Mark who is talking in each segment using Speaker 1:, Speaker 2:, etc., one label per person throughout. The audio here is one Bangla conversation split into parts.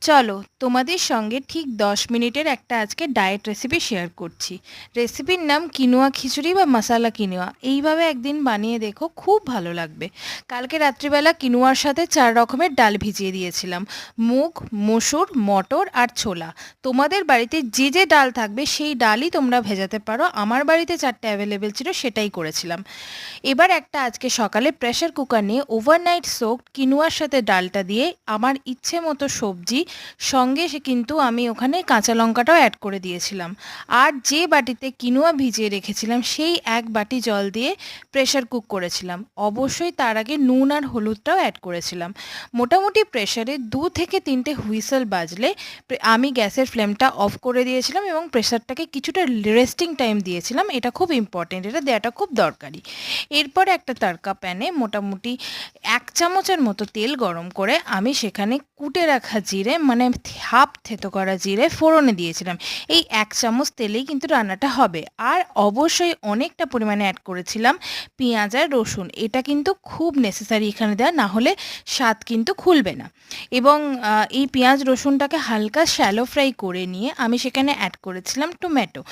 Speaker 1: চলো তোমাদের সঙ্গে ঠিক 10 মিনিটের একটা আজকে ডায়েট রেসিপি শেয়ার করছি। রেসিপির নাম কিনোয়া খিচুড়ি বা মশালা কিনোয়া। এইভাবে একদিন বানিয়ে দেখো, খুব ভালো লাগবে। কালকে রাত্রিবেলা কিনোয়ার সাথে 4 রকমের ডাল ভিজিয়ে দিয়েছিলাম: মুগ, মসুর, মটর আর ছোলা। তোমাদের বাড়িতে যে যে ডাল থাকবে সেই ডালই তোমরা ভেজাতে পারো। আমার বাড়িতে 4টে অ্যাভেলেবেল ছিল, সেটাই করেছিলাম। এবার একটা আজকে সকালে প্রেসার কুকার নিয়ে ওভারনাইট সোকড কিনোয়ার সাথে ডালটা দিয়ে আমার ইচ্ছে মতো সবজি সঙ্গে কিন্তু আমি ওখানে কাঁচা লঙ্কাটাও অ্যাড করে দিয়েছিলাম। আর যে বাটিতে কিনোয়া ভিজিয়ে রেখেছিলাম সেই এক বাটি জল দিয়ে প্রেসার কুক করেছিলাম। অবশ্যই তার আগে নুন আর হলুদটাও অ্যাড করেছিলাম। মোটামুটি প্রেসারে 2 থেকে 3টে হুইসেল বাজলে আমি গ্যাসের ফ্লেমটা অফ করে দিয়েছিলাম এবং প্রেসারটাকে কিছুটা রেস্টিং টাইম দিয়েছিলাম। এটা খুব ইম্পর্টেন্ট, এটা দেওয়াটা খুব দরকারি। এরপর একটা তারকা প্যানে মোটামুটি 1 চামচের মতো তেল গরম করে আমি সেখানে কুটে রাখা জিরে, মানে হাফ থেতো করা জিরে ফোড়নে দিয়েছিলাম। এই 1 চামচ তেলেই কিন্তু রান্নাটা হবে। আর অবশ্যই অনেকটা পরিমাণে অ্যাড করেছিলাম পেঁয়াজ আর রসুন। এটা কিন্তু খুব নেসেসারি এখানে দেওয়া, না হলে স্বাদ কিন্তু খুলবে না। এবং এই পেঁয়াজ রসুনটাকে হালকা শ্যালো ফ্রাই করে নিয়ে আমি সেখানে অ্যাড করেছিলাম টমেটো।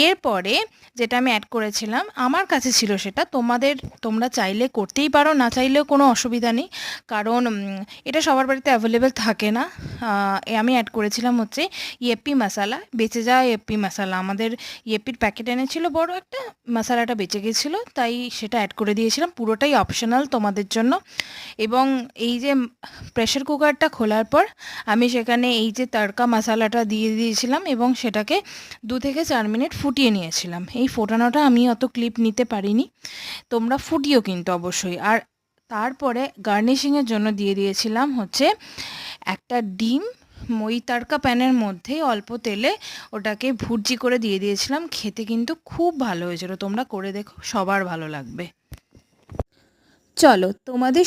Speaker 1: এরপরে যেটা আমি অ্যাড করেছিলাম, আমার কাছে ছিল সেটা, তোমরা চাইলে করতেই পারো, না চাইলেও কোনো অসুবিধা নেই, কারণ এটা সবার বাড়িতে অ্যাভেলেবেল থাকে না। আমি অ্যাড করেছিলাম হচ্ছে ইয়েপ্পি মশালা, বেঁচে যাওয়া ইয়েপ্পি মশালা। আমাদের ইয়েপ্পির প্যাকেট এনেছিল বড় একটা, মশালাটা বেঁচে গেছিলো তাই সেটা অ্যাড করে দিয়েছিলাম। পুরোটাই অপশনাল তোমাদের জন্য। এবং এই যে প্রেসার কুকারটা খোলার পর আমি সেখানে এই যে তড়কা মশালাটা দিয়ে দিয়েছিলাম এবং সেটাকে 2 থেকে 4 মিনিট ফুটিয়ে নিয়েছিলাম। এই ফোটানোটা আমি অত ক্লিপ নিতে পারিনি, তোমরা ফুটিও কিন্তু অবশ্যই। আর তারপরে গার্নিশিংয়ের জন্য দিয়ে দিয়েছিলাম হচ্ছে একটা ডিম। ওই তড়কা প্যানের মধ্যেই অল্প তেলে ওটাকে ভুর্জি করে দিয়ে দিয়েছিলাম। খেতে কিন্তু খুব ভালো হয়েছিল, তোমরা করে দেখো, সবার ভালো লাগবে। চলো তোমাদের